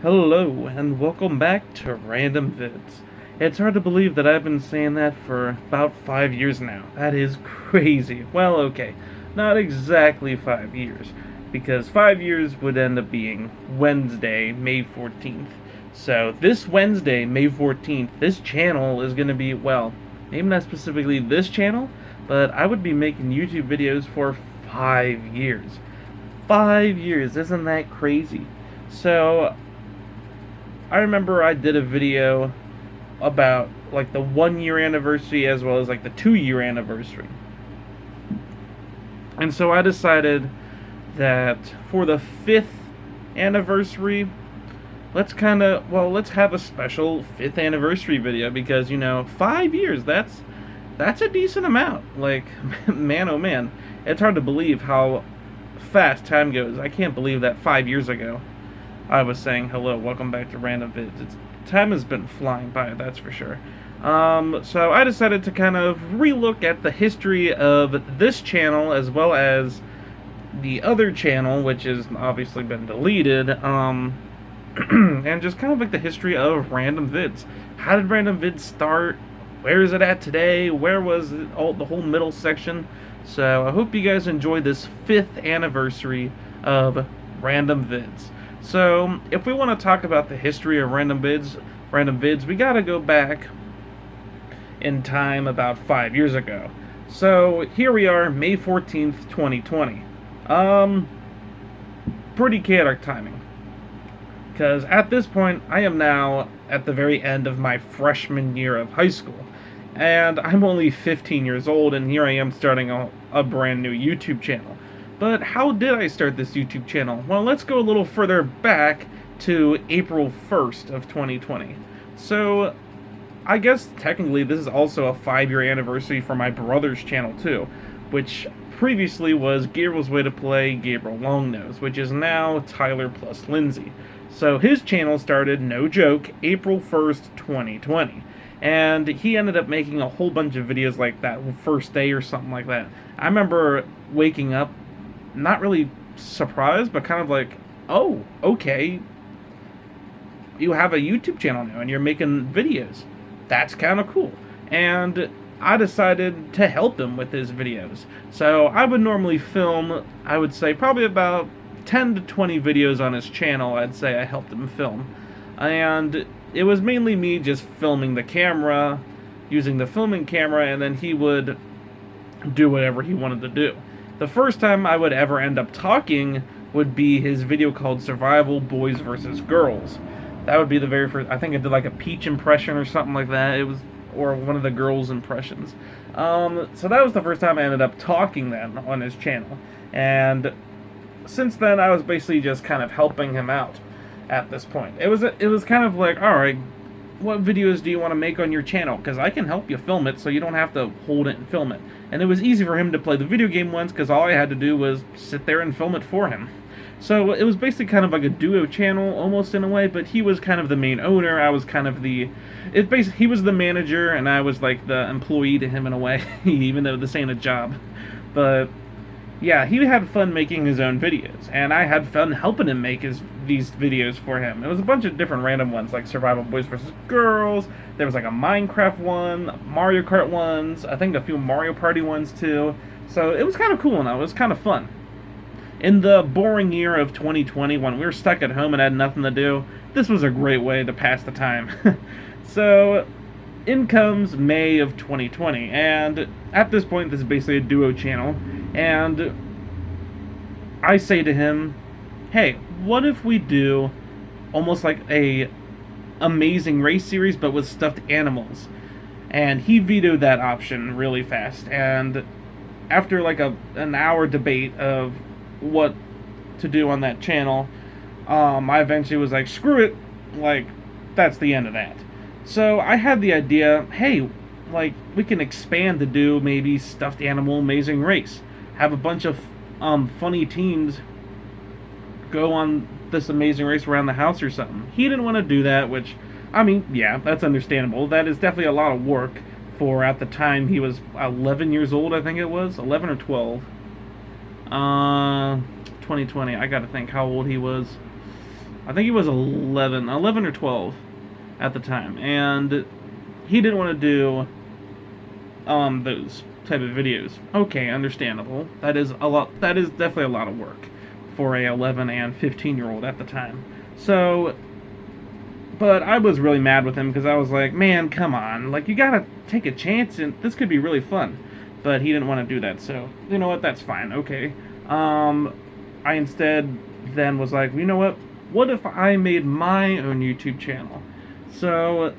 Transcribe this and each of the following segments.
Hello, and welcome back to Random Vids. It's hard to believe that I've been saying that for about 5 years now. That is crazy. Well, okay, not exactly 5 years, because 5 years would end up being Wednesday, May 14th. So, this Wednesday, May 14th, this channel is going to be, well, maybe not specifically this channel, but I would be making YouTube videos for 5 years. 5 years, isn't that crazy? So, I remember I did a video about like the 1 year anniversary as well as like the 2 year anniversary. And so I decided that for the 5th anniversary, let's have a special 5th anniversary video because 5 years, that's a decent amount. Like man, oh man, it's hard to believe how fast time goes. I can't believe that 5 years ago I was saying hello, welcome back to Random Vids. Time has been flying by, that's for sure. So I decided to kind of relook at the history of this channel as well as the other channel, which has obviously been deleted, and just kind of like the history of Random Vids. How did Random Vids start? Where is it at today? Where was it the whole middle section? So I hope you guys enjoy this 5th anniversary of Random Vids. So, if we want to talk about the history of Random Vids, we gotta go back in time about 5 years ago. So, here we are, May 14th, 2020. Pretty chaotic timing. Because at this point, I am now at the very end of my freshman year of high school. And I'm only 15 years old, and here I am starting a brand new YouTube channel. But how did I start this YouTube channel? Well, let's go a little further back to April 1st of 2020. So, I guess technically this is also a 5 year anniversary for my brother's channel too, which previously was Gabriel's Way to Play Gabriel Longnose, which is now Tyler plus Lindsay. So his channel started, no joke, April 1st, 2020. And he ended up making a whole bunch of videos like that first day or something like that. I remember waking up not really surprised, but kind of like, oh, okay, you have a YouTube channel now and you're making videos. That's kind of cool. And I decided to help him with his videos. So I would normally film, I would say, probably about 10 to 20 videos on his channel. I'd say I helped him film. And it was mainly me just filming the camera, using the filming camera, and then he would do whatever he wanted to do. The first time I would ever end up talking would be his video called Survival Boys vs. Girls. That would be the very first. I think I did like a Peach impression or something like that. It was, or one of the girls' impressions. So that was the first time I ended up talking then on his channel. And since then, I was basically just kind of helping him out at this point. It was kind of like, all right, what videos do you want to make on your channel? Because I can help you film it so you don't have to hold it and film it. And it was easy for him to play the video game ones because all I had to do was sit there and film it for him. So it was basically kind of like a duo channel almost in a way, but he was kind of the main owner. I was kind of he was the manager and I was like the employee to him in a way, even though this ain't a job. But yeah, he had fun making his own videos, and I had fun helping him make these videos for him. It was a bunch of different random ones, like Survival Boys vs. Girls, there was like a Minecraft one, Mario Kart ones, I think a few Mario Party ones too. So it was kind of cool and it was kind of fun. In the boring year of 2020, when we were stuck at home and had nothing to do, this was a great way to pass the time. So, in comes May of 2020, and at this point, this is basically a duo channel, and I say to him, hey, what if we do almost like a Amazing Race series, but with stuffed animals? And he vetoed that option really fast, and after like an hour debate of what to do on that channel, I eventually was like, screw it, like, that's the end of that. So I had the idea, hey, like, we can expand to do maybe Stuffed Animal Amazing Race. Have a bunch of funny teams go on this amazing race around the house or something. He didn't want to do that, which, I mean, yeah, that's understandable. That is definitely a lot of work for, at the time, he was 11 years old, I think it was, 11 or 12. 2020, I gotta think how old he was. I think he was 11 or 12 at the time, and he didn't want to do those type of videos. Okay, understandable. That is a lot. That is definitely a lot of work for a 11 and 15-year-old at the time. So, but I was really mad with him because I was like, man, come on, like you gotta take a chance, and this could be really fun. But he didn't want to do that, so you know what? That's fine. Okay. I instead then was like, you know what? What if I made my own YouTube channel? So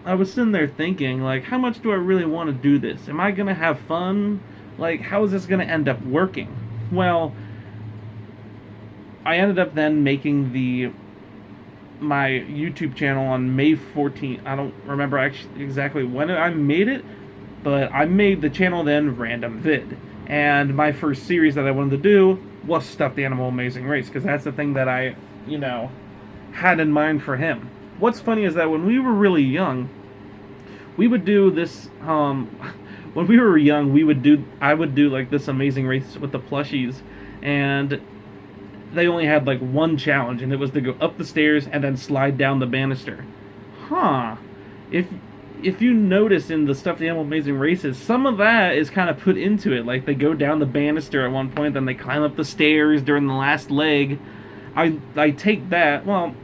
I was sitting there thinking, like, how much do I really want to do this? Am I going to have fun? Like, how is this going to end up working? Well, I ended up then making my YouTube channel on May 14th. I don't remember actually exactly when I made it, but I made the channel then Random Vid. And my first series that I wanted to do was Stuffed Animal Amazing Race, because that's the thing that I, had in mind for him. What's funny is that when we were really young, we would do this, when we were young, I would do like this Amazing Race with the plushies, and they only had like one challenge, and it was to go up the stairs and then slide down the banister. If you notice in the Stuffed Animal Amazing Races, some of that is kind of put into it. Like, they go down the banister at one point, then they climb up the stairs during the last leg. I take that, well,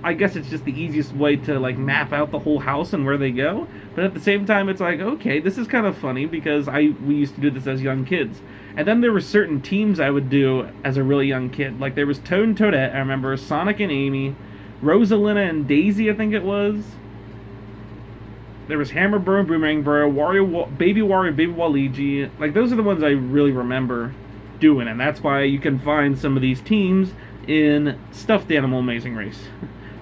I guess it's just the easiest way to, like, map out the whole house and where they go. But at the same time, it's like, okay, this is kind of funny, because we used to do this as young kids. And then there were certain teams I would do as a really young kid. Like, there was Toad and Toadette, I remember, Sonic and Amy, Rosalina and Daisy, I think it was. There was Hammer Bro and Boomerang Bro, Baby Wario, Baby Waluigi. Like, those are the ones I really remember doing, and that's why you can find some of these teams in Stuffed Animal Amazing Race.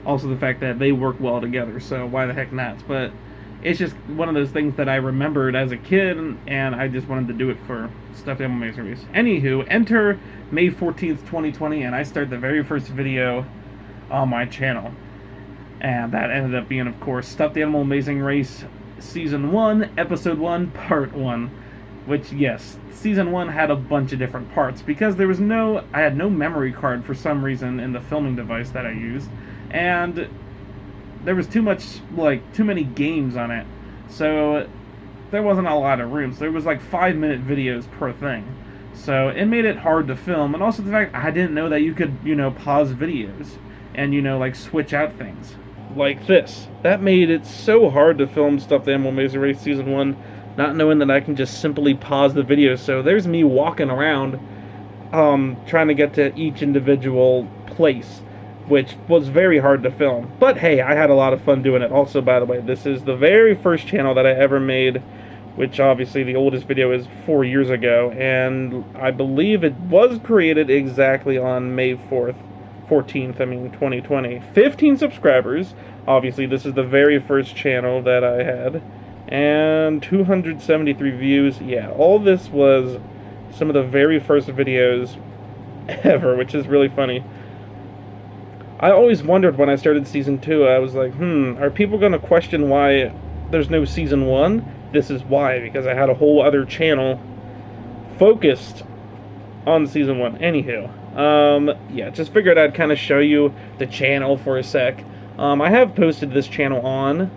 Also the fact that they work well together, so why the heck not? But it's just one of those things that I remembered as a kid, and I just wanted to do it for Stuffed Animal Amazing Race. Anywho, enter May 14th, 2020, and I start the very first video on my channel. And that ended up being, of course, Stuffed Animal Amazing Race Season 1, Episode 1, Part 1. Which, yes, Season 1 had a bunch of different parts, because I had no memory card for some reason in the filming device that I used. And there was too many games on it. So there wasn't a lot of room. So there was like 5-minute videos per thing. So it made it hard to film. And also the fact I didn't know that you could, pause videos and, like switch out things. Like this. That made it so hard to film Stuffed Animal Amazing Race Season 1, not knowing that I can just simply pause the video. So there's me walking around, trying to get to each individual place, which was very hard to film. But hey, I had a lot of fun doing it. Also, by the way, this is the very first channel that I ever made, which obviously the oldest video is 4 years ago, and I believe it was created exactly on May 14th, 2020. 15 subscribers. Obviously, this is the very first channel that I had. And 273 views. Yeah, all this was some of the very first videos ever, which is really funny. I always wondered when I started Season 2, I was like, are people going to question why there's no Season 1? This is why, because I had a whole other channel focused on Season 1. Anywho. Yeah, just figured I'd kind of show you the channel for a sec. I have posted this channel on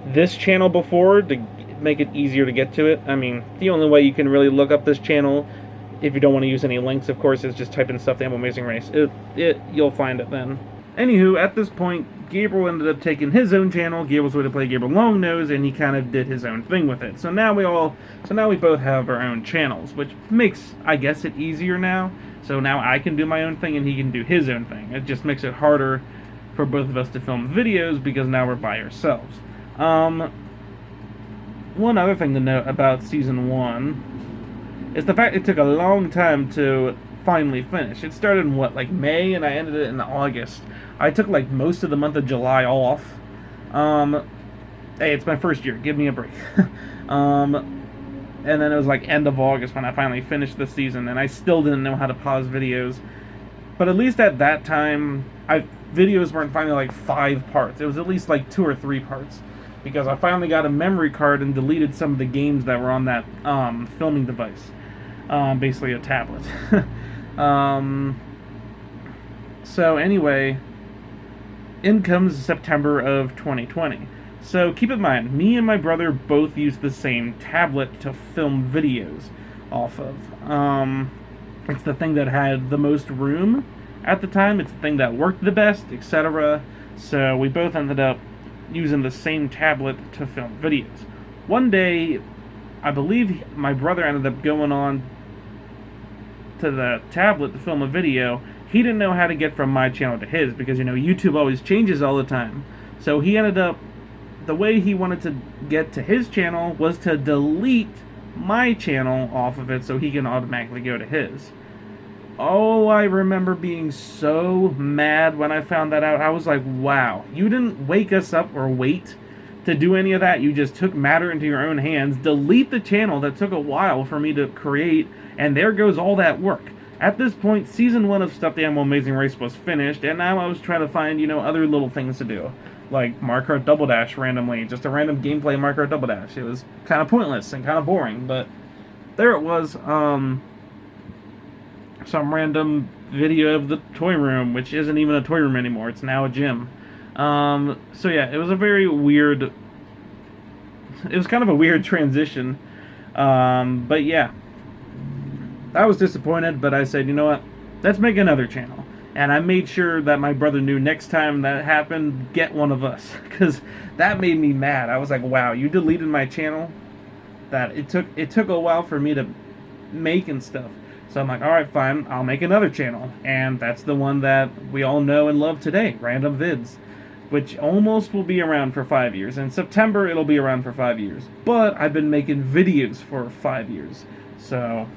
this channel before to make it easier to get to it. I mean, the only way you can really look up this channel, if you don't want to use any links, of course, is just type in Stuffed Animal Amazing Race. You'll find it then. Anywho, at this point, Gabriel ended up taking his own channel, Gabriel's Way to Play Gabriel Longnose, and he kind of did his own thing with it. So now we both have our own channels, which makes, I guess, it easier now. So now I can do my own thing and he can do his own thing. It just makes it harder for both of us to film videos because now we're by ourselves. One other thing to note about Season 1 is the fact it took a long time to finally finish. It started in, like May, and I ended it in August. I took, like, most of the month of July off. Hey, it's my first year. Give me a break. And then it was like end of August when I finally finished the season, and I still didn't know how to pause videos. But at least at that time, videos weren't finally like 5 parts. It was at least like 2 or 3 parts, because I finally got a memory card and deleted some of the games that were on that filming device, basically a tablet. So anyway, in comes September of 2020. So keep in mind, me and my brother both use the same tablet to film videos off of. It's the thing that had the most room at the time. It's the thing that worked the best, etc. So we both ended up using the same tablet to film videos. One day, I believe my brother ended up going on to the tablet to film a video. He didn't know how to get from my channel to his because, YouTube always changes all the time. So he ended up, the way he wanted to get to his channel was to delete my channel off of it so he can automatically go to his. Oh, I remember being so mad when I found that out. I was like, wow, you didn't wake us up or wait to do any of that. You just took matter into your own hands, delete the channel that took a while for me to create, and there goes all that work. At this point, Season 1 of Stuffed Animal Amazing Race was finished, and now I was trying to find, other little things to do. Like Mario Kart Double Dash randomly, just a random gameplay Mario Kart Double Dash. It was kind of pointless and kind of boring, but there it was. Some random video of the toy room, which isn't even a toy room anymore. It's now a gym. So yeah, it was a very weird... It was kind of a weird transition. But yeah. I was disappointed, but I said, you know what? Let's make another channel. And I made sure that my brother knew next time that happened, get one of us. Because that made me mad. I was like, wow, you deleted my channel? That it took a while for me to make and stuff. So I'm like, alright, fine, I'll make another channel. And that's the one that we all know and love today, Random Vids. Which almost will be around for 5 years. In September, it'll be around for 5 years. But I've been making videos for 5 years. So,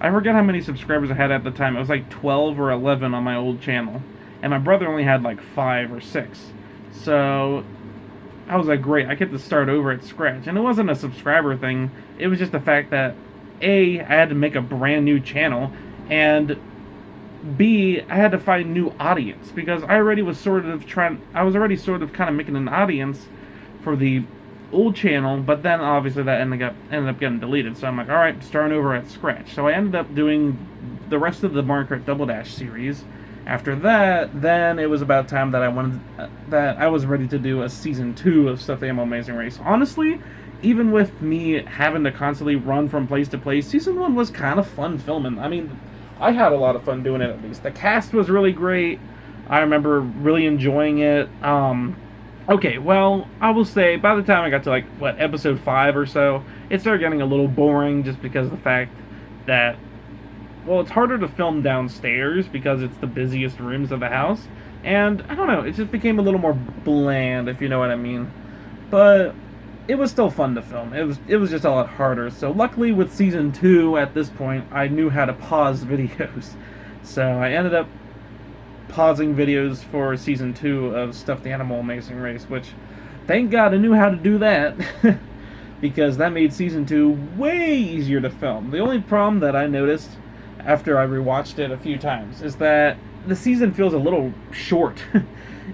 I forget how many subscribers I had at the time. It was like 12 or 11 on my old channel. And my brother only had like 5 or 6. So I was like, great, I get to start over at scratch. And it wasn't a subscriber thing. It was just the fact that, A, I had to make a brand new channel, and B, I had to find new audience. Because I already was sort of kind of making an audience for the old channel, but then obviously that ended up getting deleted. So I'm like, alright, starting over at scratch. So I ended up doing the rest of the Mario Kart Double Dash series. After that, then it was about time that I was ready to do a Season 2 of Stuffed Animal Amazing Race. Honestly, even with me having to constantly run from place to place, Season 1 was kind of fun filming. I mean, I had a lot of fun doing it, at least. The cast was really great. I remember really enjoying it. Okay, well, I will say, by the time I got to, episode 5 or so, it started getting a little boring just because of the fact that, well, it's harder to film downstairs because it's the busiest rooms of the house, and, I don't know, it just became a little more bland, if you know what I mean. But it was still fun to film. It was just a lot harder. So luckily with Season 2, at this point, I knew how to pause videos. So I ended up pausing videos for Season 2 of Stuffed Animal Amazing Race, which, thank God I knew how to do that. Because that made Season 2 way easier to film. The only problem that I noticed after I rewatched it a few times is that the season feels a little short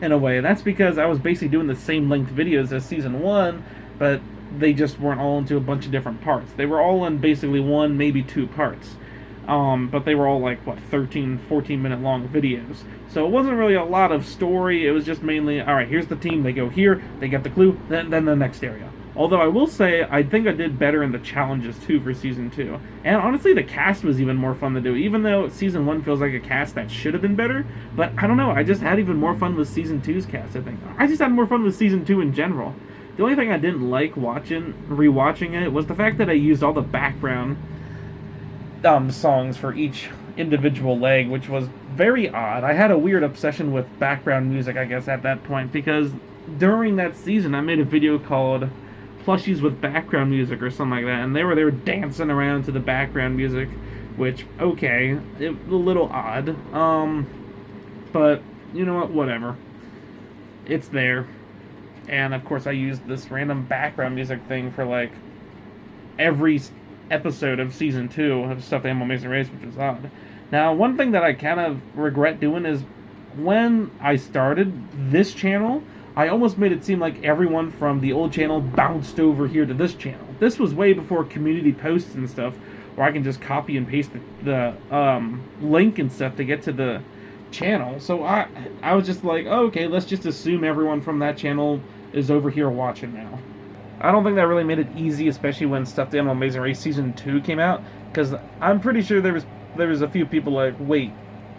in a way. That's because I was basically doing the same length videos as Season 1, but they just weren't all into a bunch of different parts. They were all in basically 1, maybe 2 parts. But they were all 13, 14 minute long videos. So it wasn't really a lot of story. It was just mainly, alright, here's the team, they go here, they get the clue, then the next area. Although I will say, I think I did better in the challenges too for Season 2. And honestly, the cast was even more fun to do, even though Season 1 feels like a cast that should have been better. But I don't know, I just had even more fun with Season 2's cast, I think. I just had more fun with Season 2 in general. The only thing I didn't like rewatching it, was the fact that I used all the background songs for each individual leg, which was very odd. I had a weird obsession with background music, I guess, at that point, because during that season, I made a video called Plushies with Background Music or something like that, and they were dancing around to the background music, which, okay, it was a little odd, but, you know what, whatever. It's there. And, of course, I used this random background music thing for, every episode of Season 2 of Stuffed Animal Amazing Race, which was odd. Now, one thing that I kind of regret doing is, when I started this channel, I almost made it seem like everyone from the old channel bounced over here to this channel. This was way before community posts and stuff, or I can just copy and paste the link and stuff to get to the channel. So I was just like, oh, okay, let's just assume everyone from that channel is over here watching now. I don't think that really made it easy, especially when Stuffed Animal Amazing Race Season 2 came out, because I'm pretty sure there was a few people like, wait,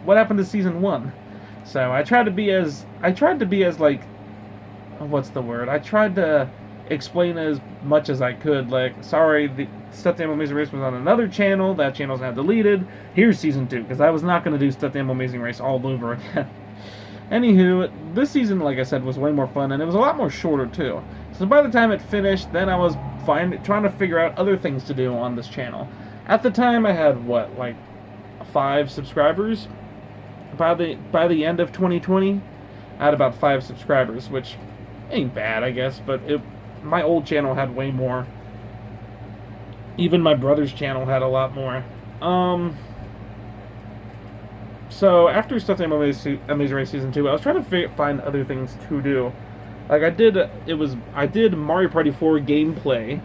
what happened to Season 1? So I tried to be as like, what's the word? I tried to explain as much as I could, like, sorry, the Stuffed Animal Amazing Race was on another channel, that channel's now deleted, here's Season 2, because I was not going to do Stuffed Animal Amazing Race all over again. Anywho, this season, like I said, was way more fun, and it was a lot more shorter, too. So by the time it finished, then I was trying to figure out other things to do on this channel. At the time, I had, what, like, 5 subscribers? By the end of 2020, I had about 5 subscribers, which ain't bad, I guess, but my old channel had way more. Even my brother's channel had a lot more. So after Stuffed Animal Amazing Race Season 2, I was trying to find other things to do. Like I did Mario Party 4 gameplay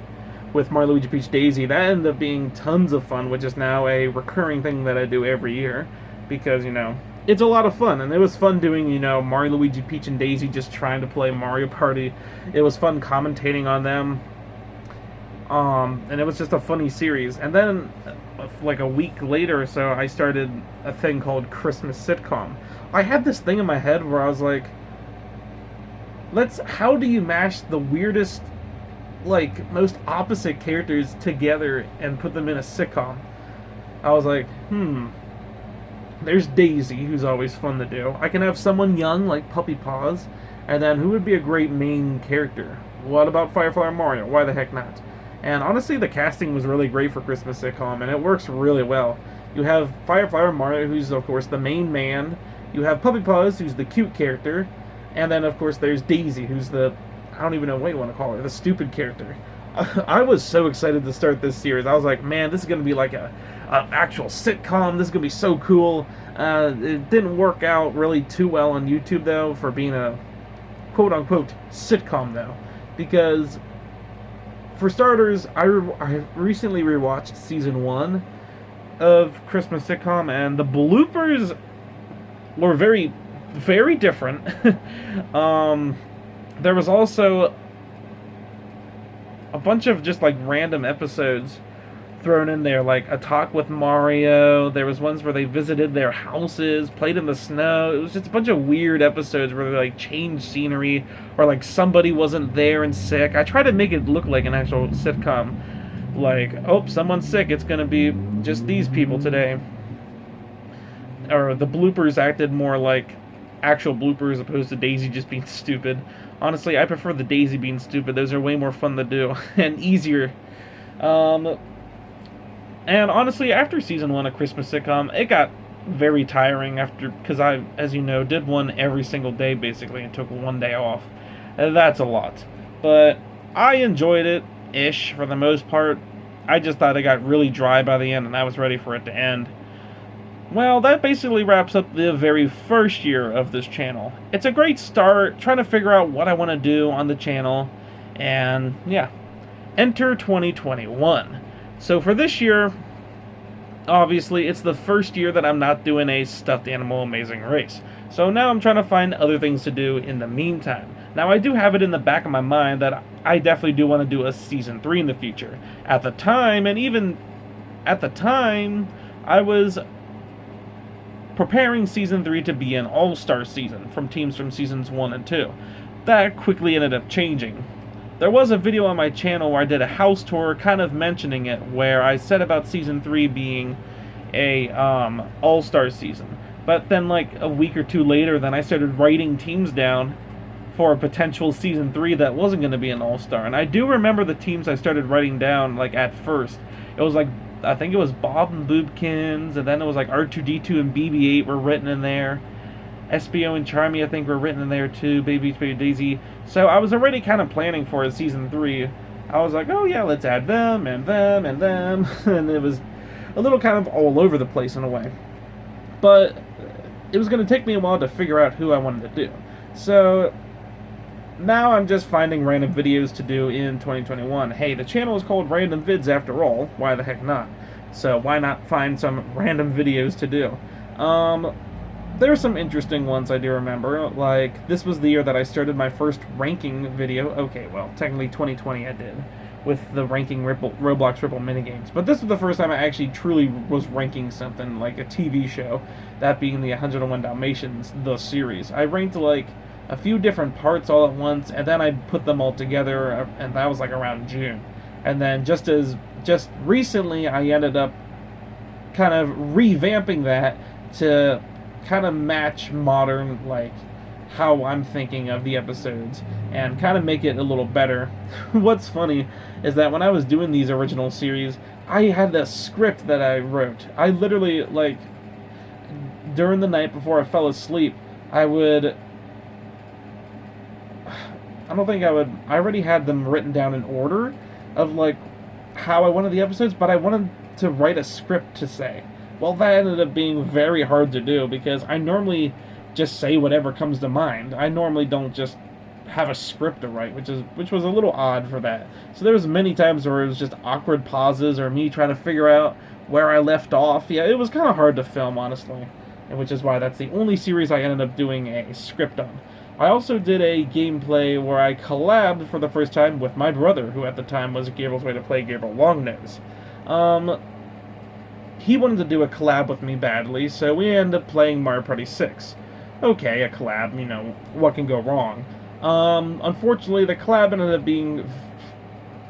with Mario, Luigi, Peach, Daisy. That ended up being tons of fun, which is now a recurring thing that I do every year. Because, you know, it's a lot of fun. And it was fun doing, you know, Mario, Luigi, Peach, and Daisy just trying to play Mario Party. It was fun commentating on them. And it was just a funny series. And then, like a week later or so, I started a thing called Christmas Sitcom. I had this thing in my head where I was like, how do you mash the weirdest, like, most opposite characters together and put them in a sitcom? I was like, there's Daisy, who's always fun to do. I can have someone young, like Puppy Paws, and then who would be a great main character? What about Firefly Mario? Why the heck not? And honestly, the casting was really great for Christmas Sitcom, and it works really well. You have Firefly Mario, who's, of course, the main man. You have Puppy Paws, who's the cute character. And then, of course, there's Daisy, who's the, I don't even know what you want to call her, the stupid character. I was so excited to start this series. I was like, man, this is going to be like a actual sitcom. This is going to be so cool. It didn't work out really too well on YouTube, though, for being a quote-unquote sitcom, though. Because, for starters, I recently rewatched Season 1 of Christmas Sitcom, and the bloopers were very, very different. There was also a bunch of just like random episodes thrown in there, like a talk with Mario. There was ones where they visited their houses, played in the snow. It was just a bunch of weird episodes where they like changed scenery, or like somebody wasn't there and sick. I tried to make it look like an actual sitcom, like, oh, someone's sick, it's gonna be just these people today. Or the bloopers acted more like actual bloopers opposed to Daisy just being stupid. Honestly, I prefer the Daisy being stupid. Those are way more fun to do and easier. And honestly, after Season 1 of Christmas Sitcom, it got very tiring because I, as you know, did one every single day basically and took one day off. That's a lot. But I enjoyed it-ish for the most part. I just thought it got really dry by the end and I was ready for it to end. Well, that basically wraps up the very first year of this channel. It's a great start, trying to figure out what I want to do on the channel, and yeah. Enter 2021. So for this year, obviously, it's the first year that I'm not doing a Stuffed Animal Amazing Race. So now I'm trying to find other things to do in the meantime. Now, I do have it in the back of my mind that I definitely do want to do a Season 3 in the future. At the time, and even at the time, I was preparing Season 3 to be an all-star season from teams from Seasons 1 and 2. That quickly ended up changing. There was a video on my channel where I did a house tour kind of mentioning it, where I said about Season 3 being a all-star season. But then like a week or two later, then I started writing teams down for a potential Season 3 that wasn't going to be an all-star. And I do remember the teams I started writing down like at first. It was like, I think it was Bob and Boobkins, and then it was like R2-D2 and BB-8 were written in there. SBO and Charmy, I think, were written in there too. Baby Daisy. So I was already kind of planning for a Season 3. I was like, oh yeah, let's add them, and them, and them. And it was a little kind of all over the place in a way. But it was going to take me a while to figure out who I wanted to do. So now I'm just finding random videos to do in 2021. Hey, the channel is called Random Vids after all. Why the heck not? So why not find some random videos to do? Um, there are some interesting ones I do remember. Like, this was the year that I started my first ranking video. Okay, well, technically 2020 I did, with the ranking Roblox Ripple minigames. But this was the first time I actually truly was ranking something, like a TV show, that being the 101 Dalmatians, the series. I ranked, like, a few different parts all at once, and then I put them all together, and that was, like, around June. And then just recently, I ended up kind of revamping that to kind of match modern, like, how I'm thinking of the episodes and kind of make it a little better. What's funny is that when I was doing these original series, I had a script that I wrote. I literally, like, during the night before I fell asleep, I don't think I would, I already had them written down in order of, like, how I wanted the episodes, but I wanted to write a script to say. Well, that ended up being very hard to do because I normally just say whatever comes to mind. I normally don't just have a script to write, which was a little odd for that. So there was many times where it was just awkward pauses or me trying to figure out where I left off. Yeah, it was kind of hard to film, honestly, and which is why that's the only series I ended up doing a script on. I also did a gameplay where I collabed for the first time with my brother, who at the time was Gabriel's Way to Play Gabriel Longnose. He wanted to do a collab with me badly, so we ended up playing Mario Party 6. Okay, a collab, you know, what can go wrong? Unfortunately, the collab ended up being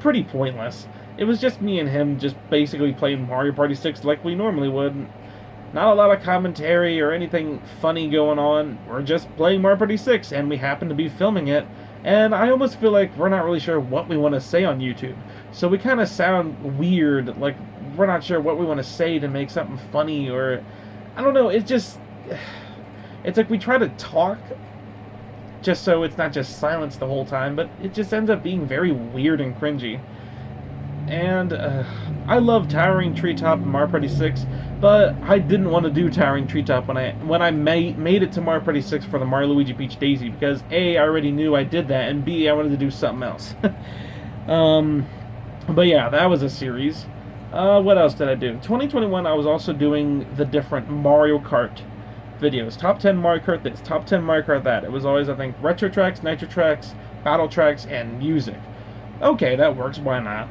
pretty pointless. It was just me and him just basically playing Mario Party 6 like we normally would. Not a lot of commentary or anything funny going on. We're just playing Mario Party 6, and we happen to be filming it. And I almost feel like we're not really sure what we want to say on YouTube. So we kind of sound weird, like we're not sure what we want to say to make something funny, or I don't know, it's just, it's like we try to talk just so it's not just silence the whole time, but it just ends up being very weird and cringy. And I love Towering Treetop and Mario Party 6, but I didn't want to do Towering Treetop when I made it to Mario Party 6 for the Mario Luigi Peach Daisy, because A, I already knew I did that, and B, I wanted to do something else. But yeah, that was a series. What else did I do? 2021, I was also doing the different Mario Kart videos. Top 10 Mario Kart this, top 10 Mario Kart that. It was always, I think, retro tracks, nitro tracks, battle tracks, and music. Okay, that works, why not?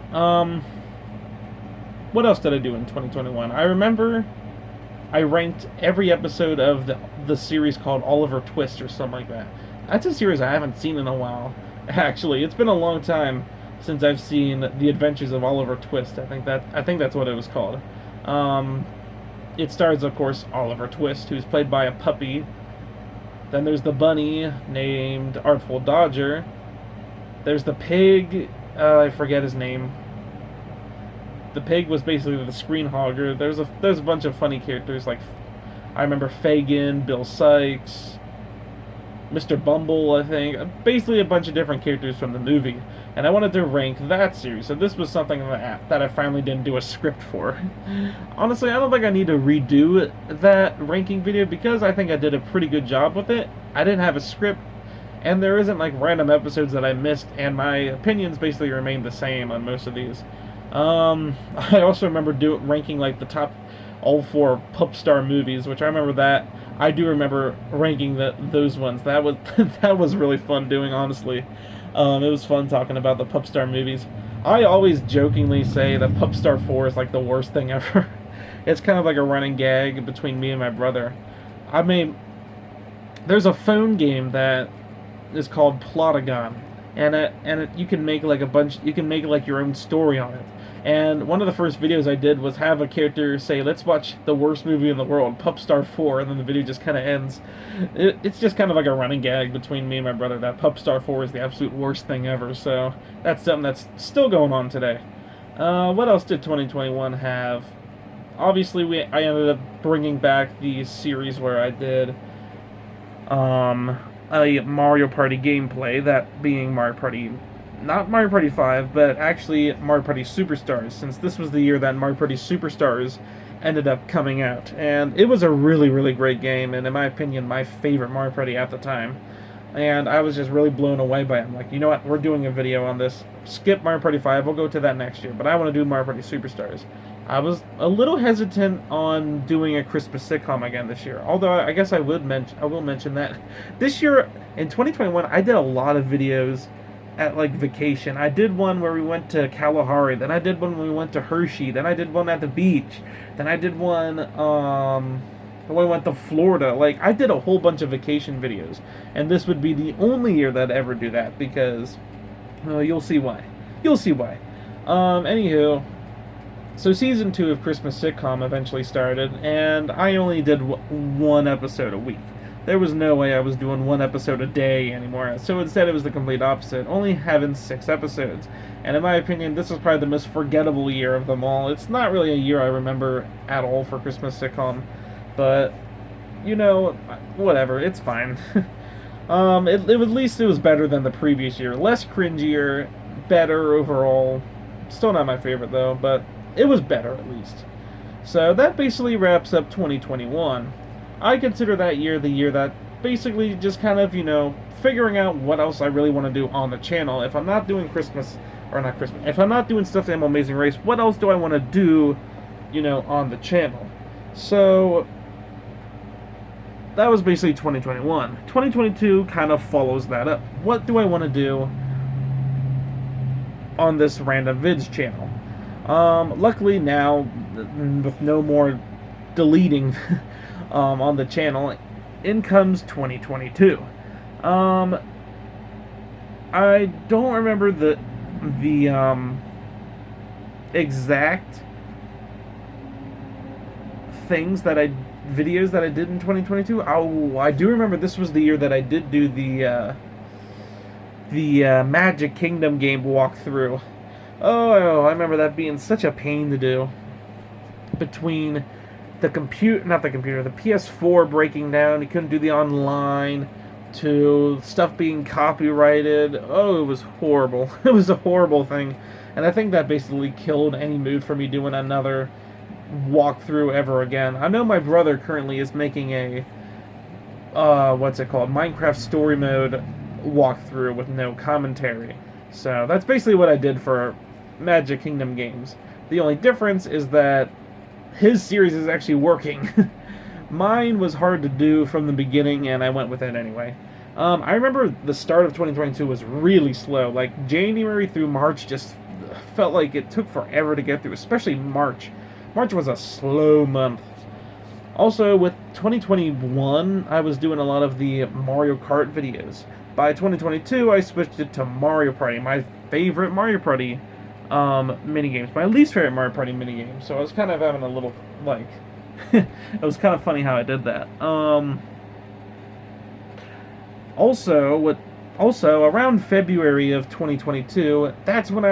What else did I do in 2021? I remember I ranked every episode of the series called Oliver Twist or something like that. That's a series I haven't seen in a while. Actually, it's been a long time since I've seen The Adventures of Oliver Twist. I think that's what it was called. It stars, of course, Oliver Twist, who's played by a puppy. Then there's the bunny named Artful Dodger. There's the pig, I forget his name. The pig was basically the screen hogger. There's a bunch of funny characters, like I remember Fagin, Bill Sykes, Mr. Bumble, I think. Basically a bunch of different characters from the movie. And I wanted to rank that series, so this was something that I finally didn't do a script for. Honestly, I don't think I need to redo that ranking video because I think I did a pretty good job with it. I didn't have a script, and there isn't like random episodes that I missed, and my opinions basically remained the same on most of these. I also remember ranking like the top all 4 Pup Star movies, which I remember that. I do remember ranking those ones. That was that was really fun doing, honestly. It was fun talking about the Pup Star movies. I always jokingly say that Pup Star 4 is like the worst thing ever. It's kind of like a running gag between me and my brother. I mean, there's a phone game that is called Plotagon, and you can make like you can make like your own story on it. And one of the first videos I did was have a character say, let's watch the worst movie in the world, Pup Star 4, and then the video just kind of ends. It's just kind of like a running gag between me and my brother that Pup Star 4 is the absolute worst thing ever, so that's something that's still going on today. What else did 2021 have? Obviously, I ended up bringing back the series where I did a Mario Party gameplay, that being Mario Party, not Mario Party 5, but actually Mario Party Superstars, since this was the year that Mario Party Superstars ended up coming out. And it was a really, really great game, and in my opinion, my favorite Mario Party at the time. And I was just really blown away by it. I'm like, you know what, we're doing a video on this. Skip Mario Party 5, we'll go to that next year, but I want to do Mario Party Superstars. I was a little hesitant on doing a Christmas sitcom again this year. Although I guess I will mention that this year in 2021 I did a lot of videos at like vacation. I did one where we went to Kalahari, then I did one when we went to Hershey, then I did one at the beach, then I did one when we went to Florida. Like I did a whole bunch of vacation videos, and this would be the only year that I'd ever do that because you'll see why. You'll see why. Anywho, so season 2 of Christmas Sitcom eventually started, and I only did one episode a week. There was no way I was doing one episode a day anymore, so instead it was the complete opposite, only having 6 episodes. And in my opinion, this was probably the most forgettable year of them all. It's not really a year I remember at all for Christmas Sitcom, but, you know, whatever, it's fine. At least it was better than the previous year. Less cringier, better overall. Still not my favorite though, but it was better at least. So that basically wraps up 2021. I consider that year the year that basically just kind of, figuring out what else I really want to do on the channel. If I'm not doing if I'm not doing Stuffed Animal Amazing Race, what else do I want to do, on the channel? So that was basically 2021. 2022 kind of follows that up. What do I want to do on this Random Vids channel? Luckily now, with no more deleting on the channel, in comes 2022. I don't remember the exact videos that I did in 2022. Oh, I do remember this was the year that I did do the Magic Kingdom game walkthrough. Oh, I remember that being such a pain to do. Between the PS4 breaking down, you couldn't do the online, to stuff being copyrighted. Oh, it was horrible. It was a horrible thing. And I think that basically killed any mood for me doing another walkthrough ever again. I know my brother currently is making a Minecraft story mode walkthrough with no commentary. So that's basically what I did for Magic Kingdom games. The only difference is that his series is actually working. Mine was hard to do from the beginning, and I went with it anyway. I remember the start of 2022 was really slow. Like, January through March just felt like it took forever to get through, especially March. March was a slow month. Also, with 2021, I was doing a lot of the Mario Kart videos. By 2022, I switched it to Mario Party, my favorite Mario Party minigames, my least favorite Mario Party minigame. So I was kind of having a little, like, it was kind of funny how I did that. Also, around February of 2022, that's when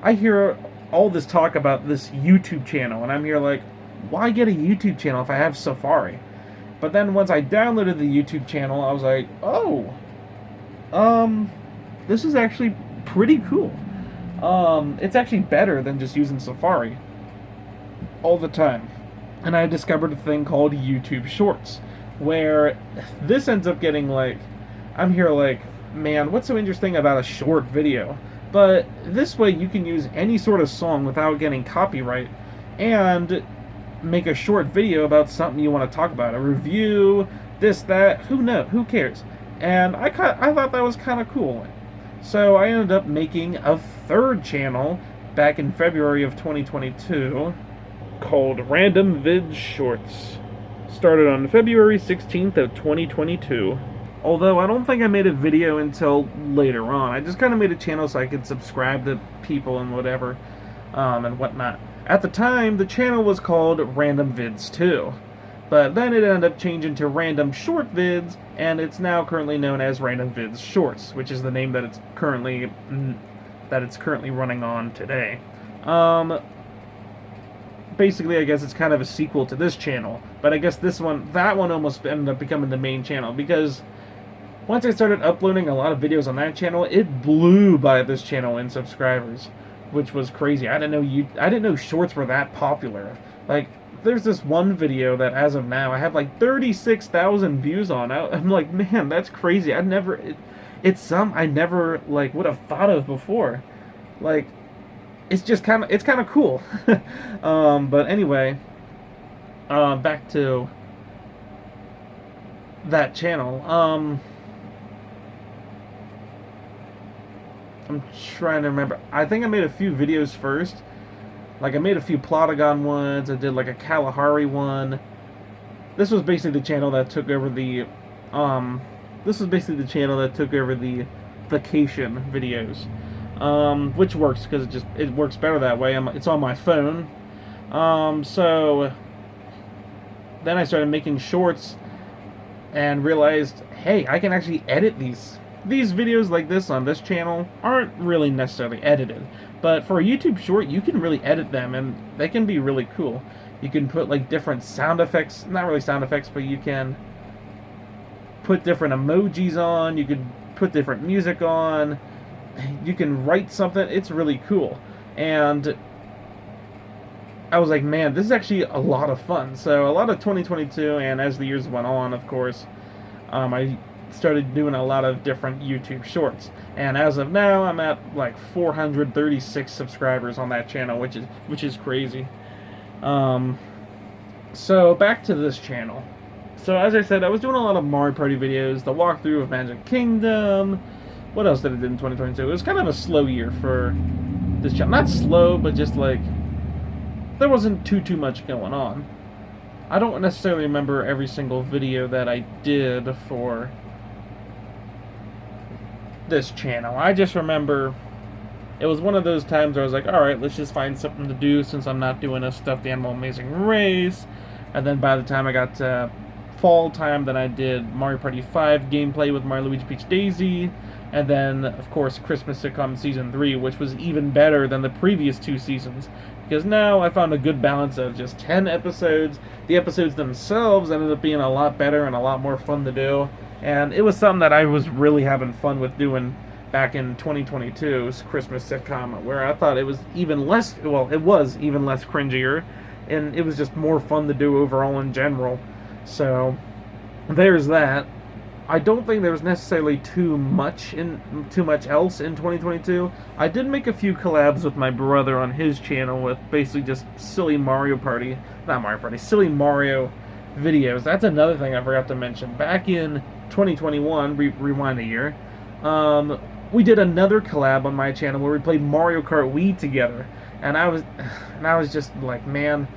I hear all this talk about this YouTube channel, and I'm here like, why get a YouTube channel if I have Safari? But then once I downloaded the YouTube channel, I was like, oh, this is actually pretty cool. It's actually better than just using Safari all the time. And I discovered a thing called YouTube Shorts, where this ends up getting like, I'm here like, man, what's so interesting about a short video? But this way you can use any sort of song without getting copyright and make a short video about something you want to talk about, a review, this, that, who cares? And I thought that was kind of cool. So I ended up making a third channel back in February of 2022 called Random Vids Shorts. Started on February 16th of 2022. Although I don't think I made a video until later on. I just kind of made a channel so I could subscribe to people and whatever, and whatnot. At the time, the channel was called Random Vids 2. But then it ended up changing to Random Short Vids, and it's now currently known as Random Vids Shorts, which is the name that it's currently running on today. Basically, I guess it's kind of a sequel to this channel, but I guess that one almost ended up becoming the main channel, because once I started uploading a lot of videos on that channel, it blew by this channel in subscribers, which was crazy. I didn't know shorts were that popular. Like, there's this one video that as of now I have like 36,000 views on. I'm like, man, that's crazy. It's something I never like would have thought of before. Like, it's kind of cool. But anyway, back to that channel. I'm trying to remember. I think I made a few videos first. Like, I made a few Plotagon ones. I did like a Kalahari one. This was basically the channel that took over the this was basically the channel that took over the vacation videos, which works because it works better that way. It's on my phone. So then I started making shorts and realized, hey, I can actually edit these. These videos like this on this channel aren't really necessarily edited, but for a YouTube short, you can really edit them, and they can be really cool. You can put like different sound effects, not really sound effects, but you can put different emojis on, you can put different music on, you can write something. It's really cool. And I was like, man, this is actually a lot of fun. So a lot of 2022, and as the years went on, of course, I started doing a lot of different YouTube shorts. And as of now, I'm at like 436 subscribers on that channel, which is crazy. So back to this channel. So as I said, I was doing a lot of Mario Party videos, the walkthrough of Magic Kingdom. What else did I do in 2022? It was kind of a slow year for this channel. Not slow, but just like there wasn't too much going on. I don't necessarily remember every single video that I did for this channel. I just remember it was one of those times where I was like, alright, let's just find something to do since I'm not doing a Stuffed Animal Amazing Race. And then by the time I got to fall time, then I did Mario Party 5 gameplay with Mario Luigi Peach Daisy. And then, of course, Christmas Sitcom Season 3, which was even better than the previous 2 seasons. Because now I found a good balance of just 10 episodes. The episodes themselves ended up being a lot better and a lot more fun to do. And it was something that I was really having fun with doing back in 2022's Christmas Sitcom, where I thought it was even less, well, it was even less cringier, and it was just more fun to do overall in general. So, there's that. I don't think there was necessarily too much else in 2022. I did make a few collabs with my brother on his channel with basically just silly Mario Party, not Mario Party, silly Mario videos. That's another thing I forgot to mention. Back in 2021, rewind a year, we did another collab on my channel where we played Mario Kart Wii together, and I was just like, man,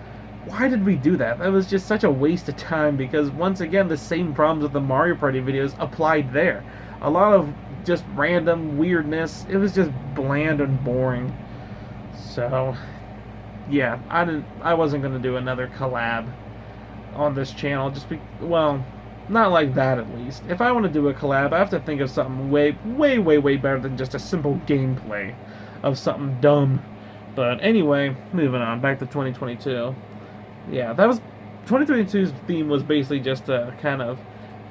why did we do that? That was just such a waste of time, because once again, the same problems with the Mario Party videos applied there. A lot of just random weirdness. It was just bland and boring. So, yeah, I wasn't gonna do another collab on this channel. Well, not like that at least. If I want to do a collab, I have to think of something way better than just a simple gameplay of something dumb. But anyway, moving on, back to 2022. Yeah, that was 2022's theme was basically just to kind of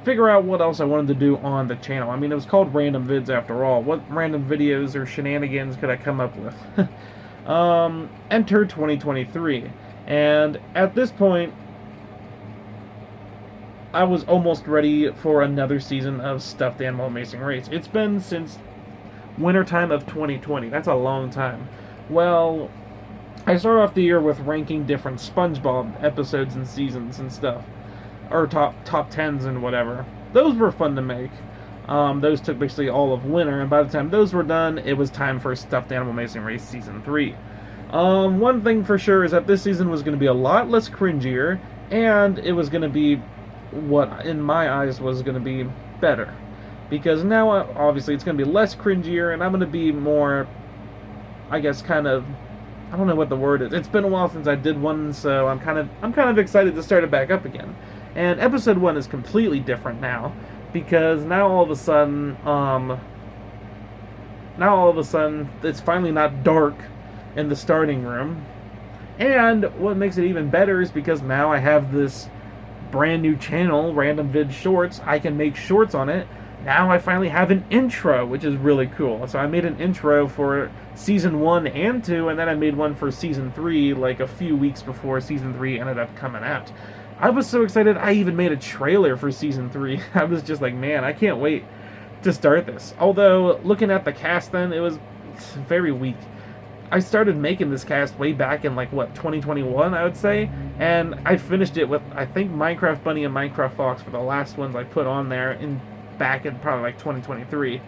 figure out what else I wanted to do on the channel. I mean, it was called Random Vids after all. What random videos or shenanigans could I come up with? Enter 2023. And at this point, I was almost ready for another season of Stuffed Animal Amazing Race. It's been since wintertime of 2020. That's a long time. Well, I started off the year with ranking different SpongeBob episodes and seasons and stuff. Or top tens and whatever. Those were fun to make. Those took basically all of winter, and by the time those were done, it was time for Stuffed Animal Amazing Race Season 3. One thing for sure is that this season was going to be a lot less cringier, and it was going to be what, in my eyes, was going to be better. Because now, obviously, it's going to be less cringier, and I'm going to be more, I guess, kind of, I don't know what the word is. It's been a while since I did one, so I'm kind of excited to start it back up again. And episode 1 is completely different now, because now all of a sudden, it's finally not dark in the starting room. And what makes it even better is because now I have this brand new channel, Random Vid Shorts. I can make shorts on it. Now I finally have an intro, which is really cool. So I made an intro for Season 1 and 2, and then I made one for Season 3, like a few weeks before Season 3 ended up coming out. I was so excited, I even made a trailer for Season 3. I was just like, man, I can't wait to start this. Although, looking at the cast then, it was very weak. I started making this cast way back in, like, what, 2021, I would say, and I finished it with, I think, Minecraft Bunny and Minecraft Fox for the last ones I put on there back in probably, like, 2023.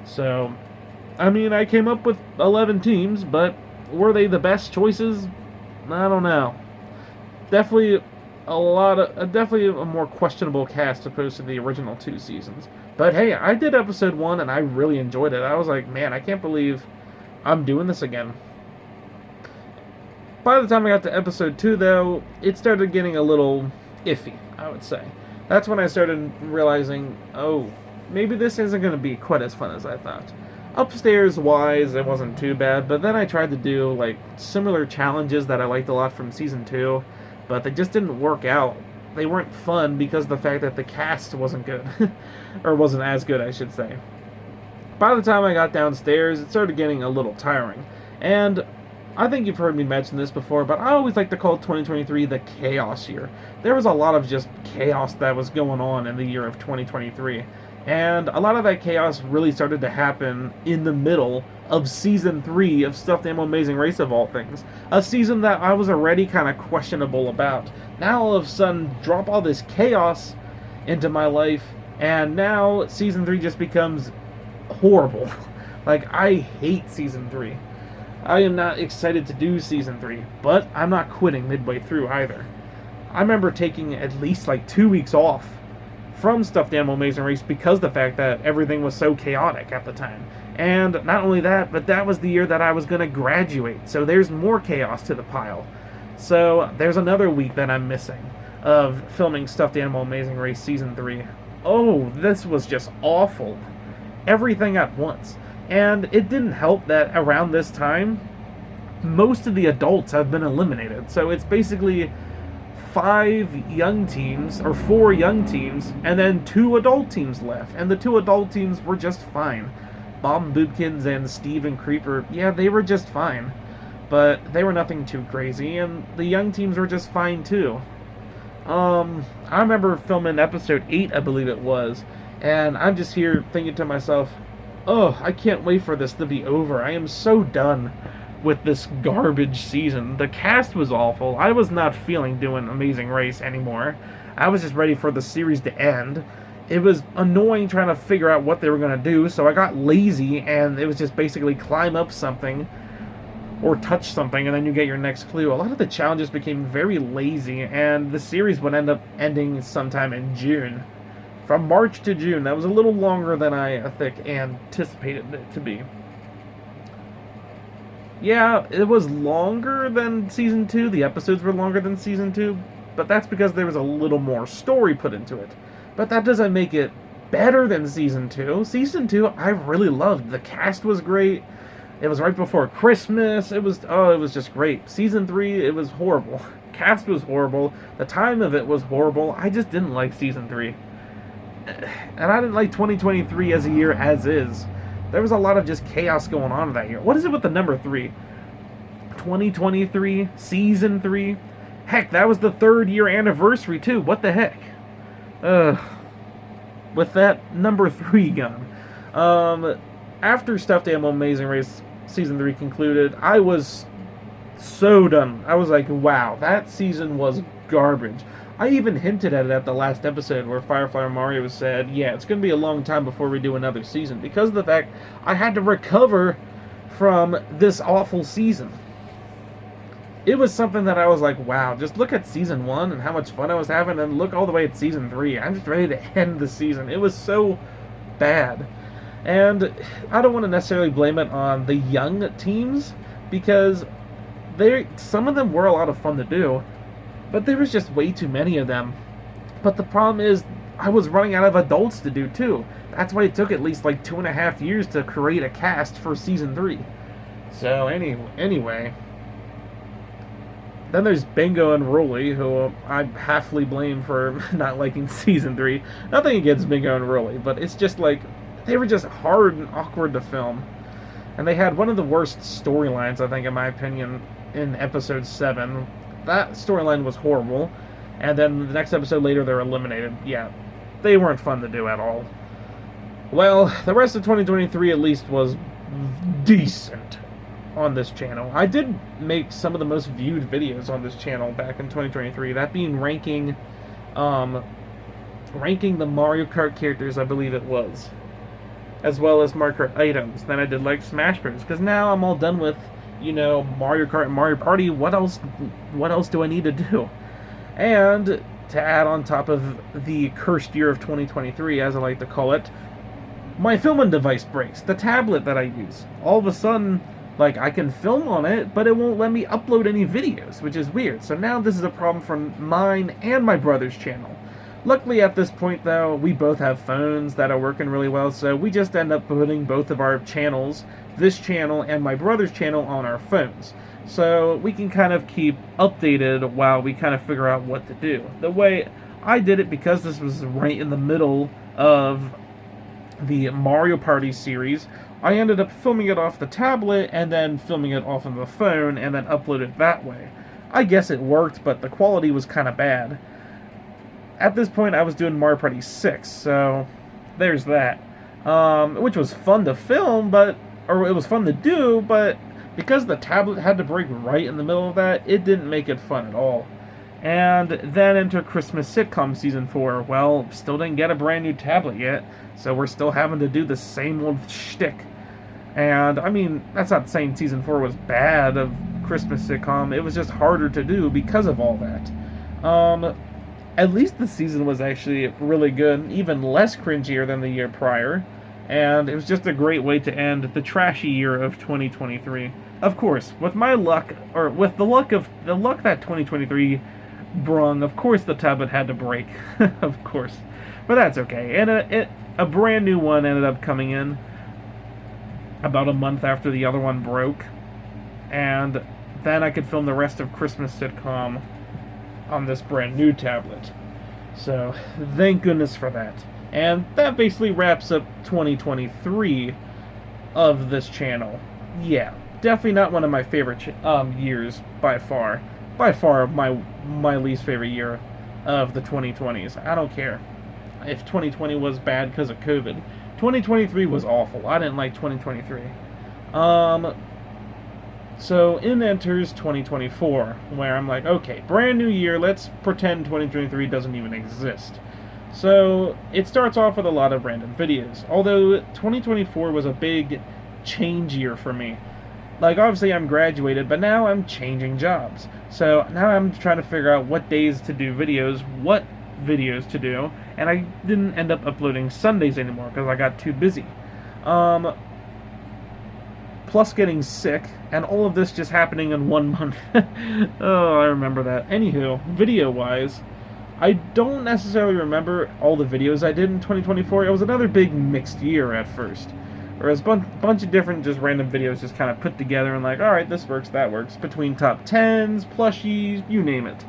So, I mean, I came up with 11 teams, but were they the best choices? I don't know. Definitely definitely a more questionable cast opposed to the original 2 seasons. But hey, I did episode 1 and I really enjoyed it. I was like, man, I can't believe I'm doing this again. By the time I got to episode 2, though, it started getting a little iffy, I would say. That's when I started realizing, oh, maybe this isn't going to be quite as fun as I thought. Upstairs-wise, it wasn't too bad, but then I tried to do, like, similar challenges that I liked a lot from Season 2, but they just didn't work out. They weren't fun because of the fact that the cast wasn't good. Or wasn't as good, I should say. By the time I got downstairs, it started getting a little tiring. And I think you've heard me mention this before, but I always like to call 2023 the chaos year. There was a lot of just chaos that was going on in the year of 2023. And a lot of that chaos really started to happen in the middle of Season 3 of Stuffed Animal Amazing Race, of all things. A season that I was already kind of questionable about. Now all of a sudden, drop all this chaos into my life, and now Season 3 just becomes horrible. Like, I hate Season 3. I am not excited to do Season 3, but I'm not quitting midway through either. I remember taking at least like 2 weeks off from Stuffed Animal Amazing Race because of the fact that everything was so chaotic at the time. And not only that, but that was the year that I was going to graduate, so there's more chaos to the pile. So there's another week that I'm missing of filming Stuffed Animal Amazing Race Season 3. Oh, this was just awful. Everything at once. And it didn't help that around this time, most of the adults have been eliminated. So it's basically 5 young teams, or 4 young teams, and then 2 adult teams left. And the 2 adult teams were just fine. Bob and Boobkins and Steve and Creeper, yeah, they were just fine. But they were nothing too crazy, and the young teams were just fine too. I remember filming episode 8, I believe it was, and I'm just here thinking to myself, oh, I can't wait for this to be over. I am so done with this garbage season. The cast was awful. I was not feeling doing Amazing Race anymore. I was just ready for the series to end. It was annoying trying to figure out what they were going to do, so I got lazy, and it was just basically climb up something or touch something, and then you get your next clue. A lot of the challenges became very lazy, and the series would end up ending sometime in June. From March to June. That was a little longer than I think anticipated it to be. Yeah, it was longer than Season 2. The episodes were longer than Season 2, but that's because there was a little more story put into it. But that doesn't make it better than Season 2. Season 2, I really loved. The cast was great. It was right before Christmas. It was just great. Season 3, it was horrible. Cast was horrible. The time of it was horrible. I just didn't like Season 3. And I didn't like 2023 as a year as is. There was a lot of just chaos going on that year. What is it with the number 3? 2023? Season 3? Heck, that was the 3rd year anniversary too. What the heck? With that number 3 gone. After Stuffed Animal Amazing Race Season 3 concluded, I was so done. I was like, wow, that season was garbage. I even hinted at it at the last episode where Firefly Mario said, yeah, it's going to be a long time before we do another season, because of the fact I had to recover from this awful season. It was something that I was like, wow, just look at Season 1 and how much fun I was having, and look all the way at Season 3. I'm just ready to end the season. It was so bad. And I don't want to necessarily blame it on the young teams, because some of them were a lot of fun to do, but there was just way too many of them. But the problem is, I was running out of adults to do too. That's why it took at least like 2.5 years to create a cast for Season 3. So anyway. Then there's Bingo and Rolly, who I halfly blame for not liking Season 3. Nothing against Bingo and Rolly, but it's just like, they were just hard and awkward to film. And they had one of the worst storylines, I think, in my opinion, in Episode 7. That storyline was horrible. And then the next episode later, they're eliminated. Yeah, they weren't fun to do at all. Well, the rest of 2023 at least was decent. on this channel. I did make some of the most viewed videos on this channel back in 2023, that being ranking the Mario Kart characters, I believe it was, as well as Mario Kart items. Then I did like Smash Bros. Because now I'm all done with, Mario Kart and Mario Party. What else do I need to do? And to add on top of the cursed year of 2023, as I like to call it, my filming device breaks. The tablet that I use. All of a sudden, I can film on it, but it won't let me upload any videos, which is weird. So now this is a problem for mine and my brother's channel. Luckily, at this point, though, we both have phones that are working really well, so we just end up putting both of our channels, this channel and my brother's channel, on our phones. So we can kind of keep updated while we kind of figure out what to do. The way I did it, because this was right in the middle of the Mario Party series, I ended up filming it off the tablet and then filming it off of the phone and then upload it that way. I guess it worked, but the quality was kind of bad. At this point, I was doing Mario Party 6, so there's that. Which was fun to film, or it was fun to do, but because the tablet had to break right in the middle of that, it didn't make it fun at all. And then enter Christmas Sitcom Season 4. Well, still didn't get a brand new tablet yet, so we're still having to do the same old shtick. And, I mean, that's not saying Season 4 was bad of Christmas Sitcom, it was just harder to do because of all that. At least the season was actually really good, even less cringier than the year prior, and it was just a great way to end the trashy year of 2023. Of course, with my luck, or with the luck that 2023 brung, of course the tablet had to break, of course, but that's okay. And a brand new one ended up coming in about a month after the other one broke, and then I could film the rest of Christmas Sitcom on this brand new tablet. So, thank goodness for that. And that basically wraps up 2023 of this channel. Yeah, definitely not one of my favorite years by far. By far my least favorite year of the 2020s. I don't care if 2020 was bad because of COVID. 2023 was awful. I didn't like 2023. So in enters 2024, where I'm like, okay, brand new year, let's pretend 2023 doesn't even exist. So it starts off with a lot of random videos, although 2024 was a big change year for me. Obviously I'm graduated, but now I'm changing jobs. So now I'm trying to figure out what days to do videos, what videos to do, and I didn't end up uploading Sundays anymore because I got too busy. Plus getting sick, and all of this just happening in 1 month. Oh, I remember that. Anywho, video-wise, I don't necessarily remember all the videos I did in 2024. It was another big mixed year at first. There was a bunch of different just random videos just kind of put together and alright, this works, that works. Between top 10s, plushies, you name it.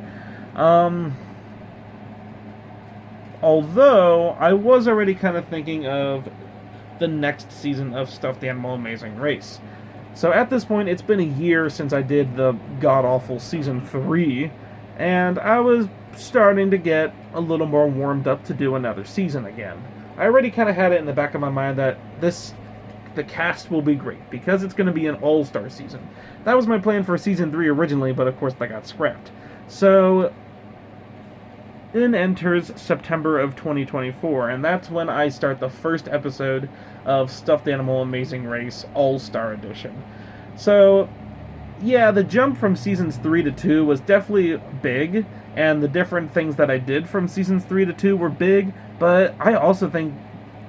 Although, I was already kind of thinking of the next season of Stuffed Animal Amazing Race. So at this point, it's been a year since I did the god-awful Season 3, and I was starting to get a little more warmed up to do another season again. I already kind of had it in the back of my mind that the cast will be great, because it's going to be an all-star season. That was my plan for Season 3 originally, but of course that got scrapped. So then enters September of 2024, and that's when I start the first episode of Stuffed Animal Amazing Race All-Star Edition. So, yeah, the jump from Seasons 3 to 2 was definitely big, and the different things that I did from Seasons 3 to 2 were big, but I also think,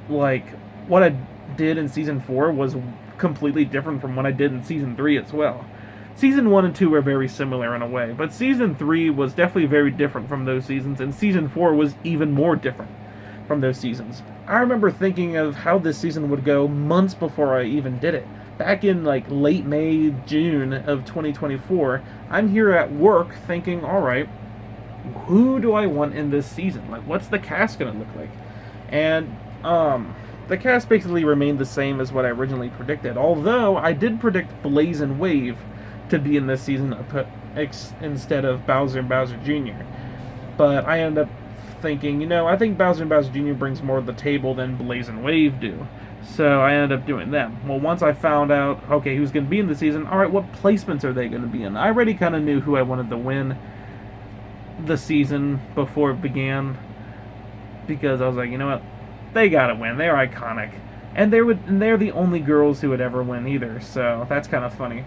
what I did in Season 4 was completely different from what I did in Season 3 as well. Season 1 and 2 were very similar in a way, but Season 3 was definitely very different from those seasons, and Season 4 was even more different from those seasons. I remember thinking of how this season would go months before I even did it. Back in late May, June of 2024, I'm here at work thinking, alright, who do I want in this season? What's the cast gonna look like? And, the cast basically remained the same as what I originally predicted, although I did predict Blaze and Wave to be in this season instead of Bowser and Bowser Jr. But I ended up thinking, I think Bowser and Bowser Jr. brings more to the table than Blaze and Wave do. So I ended up doing them. Well, once I found out, okay, who's going to be in the season, all right, what placements are they going to be in? I already kind of knew who I wanted to win the season before it began, because I was like, you know what, they got to win. They're iconic, and they're the only girls who would ever win either. So that's kind of funny.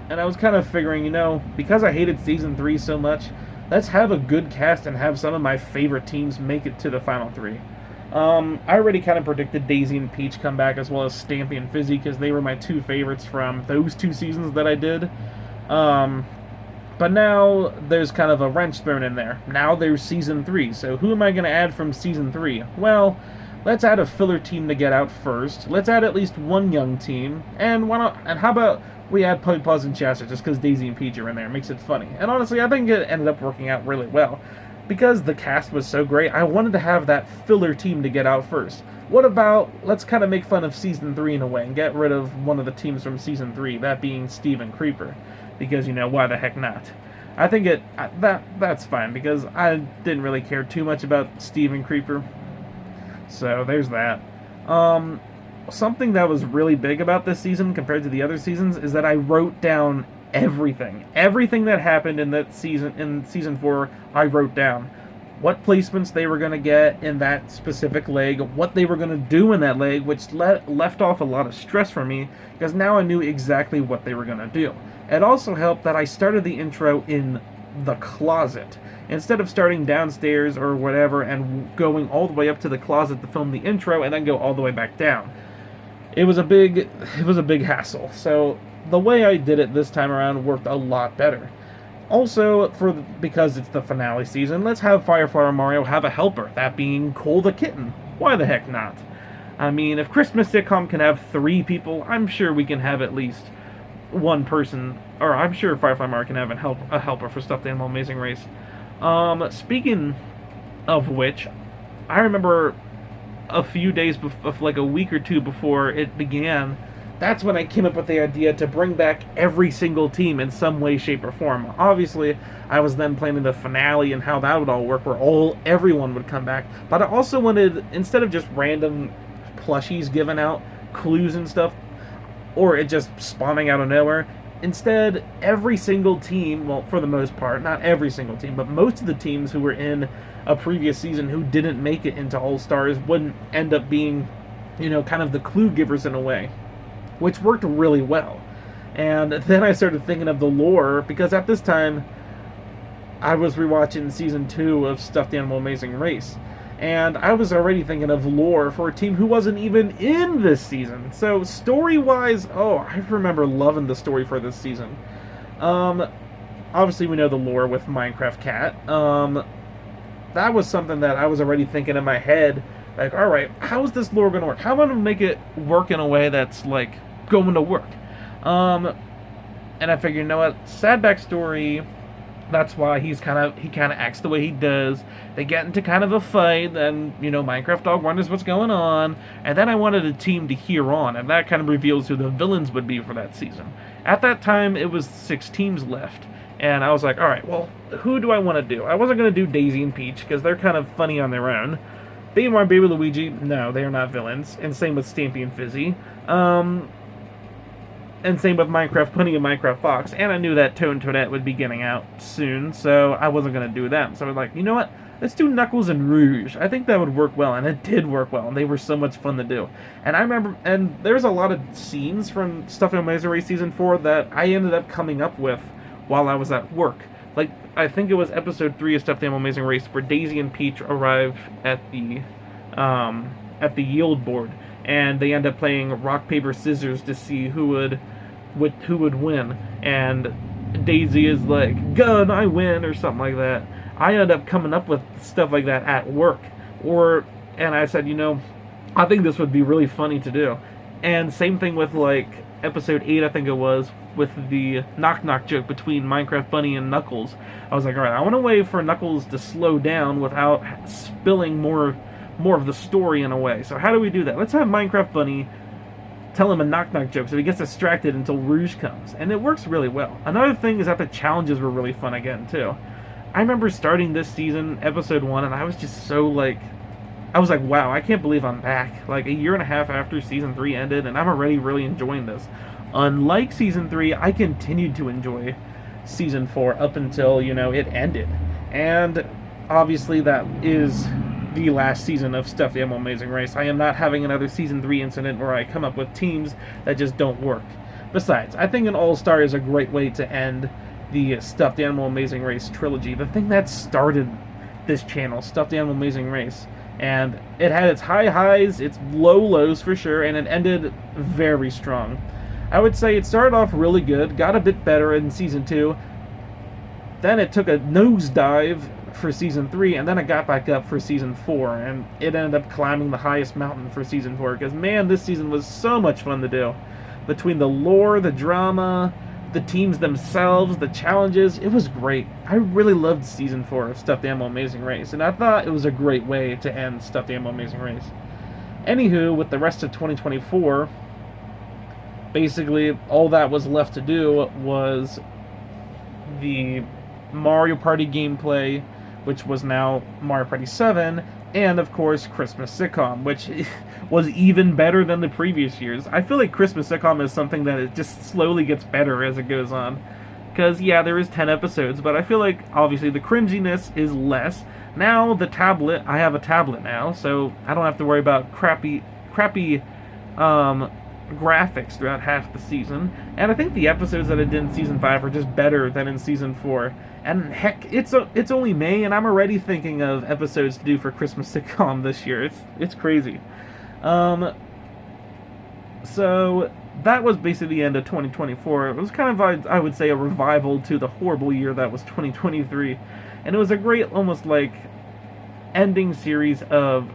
And I was kind of figuring, because I hated season 3 so much, let's have a good cast and have some of my favorite teams make it to the final 3. I already kind of predicted Daisy and Peach come back, as well as Stampy and Fizzy, because they were my 2 favorites from those 2 seasons that I did. But now there's kind of a wrench thrown in there. Now there's season 3, so who am I going to add from season 3? Well, let's add a filler team to get out first. Let's add at least one young team, and how about we add Puzz and Chester, just because Daisy and Peach are in there. It makes it funny. And honestly, I think it ended up working out really well. Because the cast was so great, I wanted to have that filler team to get out first. What about, let's kind of make fun of Season 3 in a way, and get rid of one of the teams from Season 3, that being Steve and Creeper. Because, why the heck not? I think that's fine, because I didn't really care too much about Steve and Creeper. So, there's that. Something that was really big about this season compared to the other seasons is that I wrote down everything that happened in season 4. I wrote down what placements they were going to get in that specific leg, what they were going to do in that leg, which left off a lot of stress for me, because now I knew exactly what they were going to do. It also helped that I started the intro in the closet instead of starting downstairs or whatever and going all the way up to the closet to film the intro and then go all the way back down. It was a big hassle. So the way I did it this time around worked a lot better. Also, because it's the finale season, let's have Fireflower Mario have a helper, that being Cole the Kitten. Why the heck not? I mean, if Christmas sitcom can have 3 people, I'm sure we can have at least one person, or I'm sure Firefly Mario can have a helper for Stuffed Animal Amazing Race. Speaking of which, I remember a few days like a week or 2 before it began, that's when I came up with the idea to bring back every single team in some way, shape, or form. Obviously, I was then planning the finale and how that would all work, where everyone would come back. But I also wanted, instead of just random plushies giving out clues and stuff, or it just spawning out of nowhere, instead, every single team, well, for the most part, not every single team, but most of the teams who were in a previous season who didn't make it into All-Stars wouldn't end up being, kind of the clue givers in a way, which worked really well. And then I started thinking of the lore, because at this time, I was rewatching Season 2 of Stuffed Animal Amazing Race, and I was already thinking of lore for a team who wasn't even in this season. So, story-wise, I remember loving the story for this season. Obviously we know the lore with Minecraft Cat. That was something that I was already thinking in my head, like, alright, how is this lore going to work? How am I going to make it work in a way that's, like, going to work? And I figured, you know what, sad backstory, that's why he kind of acts the way he does. They get into kind of a fight, then, Minecraft Dog wonders what's going on, and then I wanted a team to hear on, and that kind of reveals who the villains would be for that season. At that time, it was 6 teams left, and I was like, alright, well, who do I want to do? I wasn't going to do Daisy and Peach, because they're kind of funny on their own. Baby Mario, Baby Luigi, no, they are not villains, and same with Stampy and Fizzy. And same with Minecraft Bunny and Minecraft Fox, and I knew that Toad and Toadette would be getting out soon, so I wasn't going to do them. So I was like, you know what, let's do Knuckles and Rouge. I think that would work well, and it did work well, and they were so much fun to do. And I remember, and there's a lot of scenes from Stuffed Animal Amazing Race Season 4 that I ended up coming up with while I was at work. Like, I think it was episode 3 of Stuffed Animal Amazing Race where Daisy and Peach arrive at the yield board, and they end up playing rock, paper, scissors to see who would win, and Daisy is like, gun, I win, or something like that. I end up coming up with stuff like that at work, and I said, I think this would be really funny to do. And same thing with, like, episode 8, I think it was, with the knock-knock joke between Minecraft Bunny and Knuckles. I was like, alright, I want a way for Knuckles to slow down without spilling more of the story in a way. So how do we do that? Let's have Minecraft Bunny tell him a knock-knock joke so he gets distracted until Rouge comes. And it works really well. Another thing is that the challenges were really fun again, too. I remember starting this season, episode 1, and I was just so, like, I was like, wow, I can't believe I'm back. Like, a year and a half after Season 3 ended, and I'm already really enjoying this. Unlike Season 3, I continued to enjoy Season 4 up until, it ended. And obviously that is the last season of Stuffed Animal Amazing Race. I am not having another Season 3 incident where I come up with teams that just don't work. Besides, I think an All-Star is a great way to end the Stuffed Animal Amazing Race trilogy. The thing that started this channel, Stuffed Animal Amazing Race. And it had its high highs, its low lows for sure, and it ended very strong. I would say it started off really good, got a bit better in Season 2, then it took a nosedive for Season 3, and then it got back up for Season 4, and it ended up climbing the highest mountain for Season 4, because man, this season was so much fun to do. Between the lore, the drama, the teams themselves, the challenges, it was great. I really loved Season 4 of Stuffed Animal Amazing Race, and I thought it was a great way to end Stuffed Animal Amazing Race. Anywho, with the rest of 2024, basically all that was left to do was the Mario Party gameplay, which was now Mario Party 7, and of course Christmas Sitcom, which was even better than the previous years. I feel like Christmas Sitcom is something that it just slowly gets better as it goes on. Because, yeah, there is 10 episodes, but I feel like, obviously, the cringiness is less. Now, the tablet, I have a tablet now, so I don't have to worry about crappy graphics throughout half the season. And I think the episodes that I did in Season 5 are just better than in Season 4. And heck, it's only May, and I'm already thinking of episodes to do for Christmas Sitcom this year. It's crazy. So that was basically the end of 2024. It was kind of, I would say, a revival to the horrible year that was 2023. And it was a great, almost like, ending series of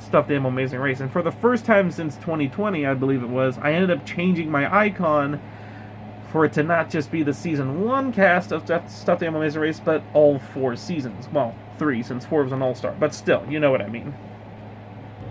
Stuffed Animal Amazing Race. And for the first time since 2020, I believe it was, I ended up changing my icon for it to not just be the Season 1 cast of Stuffed Animal Amazing Race, but all 4 seasons. Well, 3, since 4 was an all-star. But still, you know what I mean.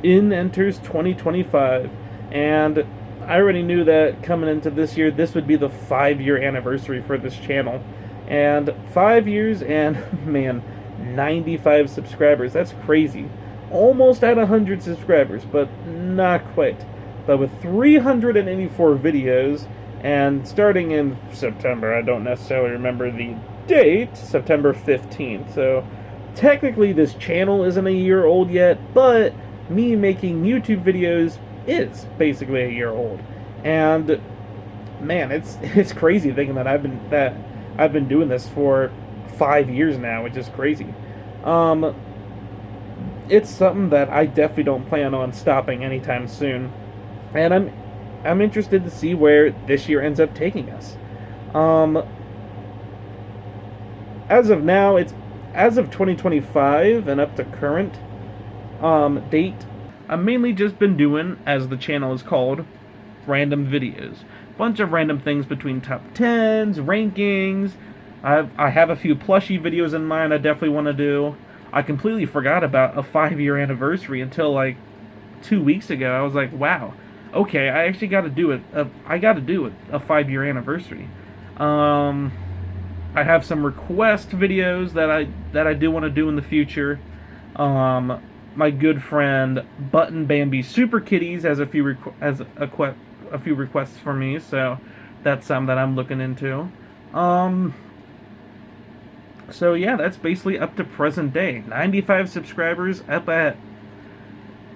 In enters 2025, and I already knew that coming into this year, this would be the 5-year anniversary for this channel. And 5 years and, man, 95 subscribers. That's crazy. Almost at 100 subscribers, but not quite. But with 384 videos, and starting in September, I don't necessarily remember the date, September 15th. So technically this channel isn't a year old yet, but me making YouTube videos is basically a year old. And man, it's crazy thinking that I've been doing this for 5 years now, which is crazy. It's something that I definitely don't plan on stopping anytime soon. And I'm interested to see where this year ends up taking us. As of now, as of 2025 and up to current date, I've mainly just been doing, as the channel is called, random videos. Bunch of random things between top 10s, rankings. I have a few plushie videos in mind I definitely want to do. I completely forgot about a 5-year anniversary until like 2 weeks ago. I was like, wow, okay, I actually got to do it. I got to do it, a 5-year anniversary. I have some request videos that I do want to do in the future. My good friend Button Bambi Super Kitties has a few requests for me, so that's something that I'm looking into. So yeah, that's basically up to present day. 95 subscribers, up at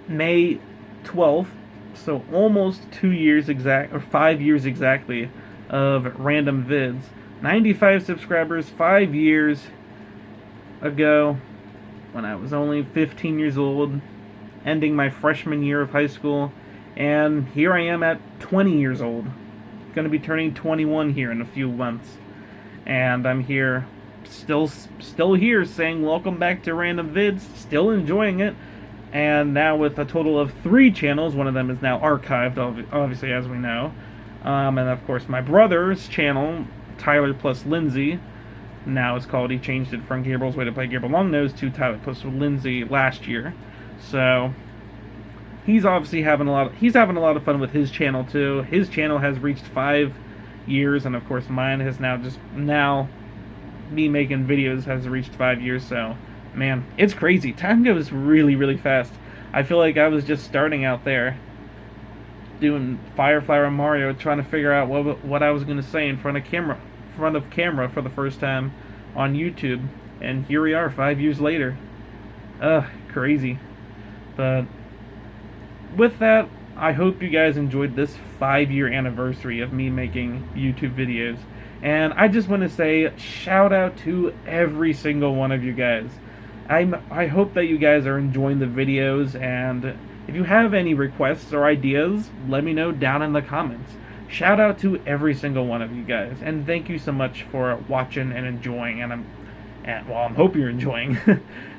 May 12th, so almost 2 years or 5 years exactly of random vids. 95 subscribers 5 years ago, when I was only 15 years old, ending my freshman year of high school, and here I am at 20 years old. Going to be turning 21 here in a few months, and I'm here, still here, saying welcome back to Random Vids, still enjoying it, and now with a total of 3 channels. One of them is now archived, obviously, as we know, and of course my brother's channel, Tyler plus Lindsay. Now it's called, he changed it from Gabriel's Way to Play Gabriel Longnose to Tyler plus Lindsay last year. So he's obviously having a lot of fun with his channel too. His channel has reached 5 years, and of course mine has now me making videos has reached 5 years. So Man, it's crazy. Time goes really, really fast. I feel like I was just starting out there doing Firefly and Mario, trying to figure out what I was going to say in front of camera for the first time on YouTube, and here we are 5 years later. Crazy. But with that, I hope you guys enjoyed this 5 year anniversary of me making YouTube videos. And I just want to say shout out to every single one of you guys. I hope that you guys are enjoying the videos, and if you have any requests or ideas, let me know down in the comments. Shout out to every single one of you guys, and thank you so much for watching and enjoying, and I hope you're enjoying.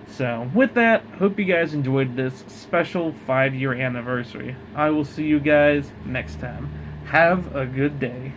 So, with that, hope you guys enjoyed this special 5 year anniversary. I will see you guys next time. Have a good day.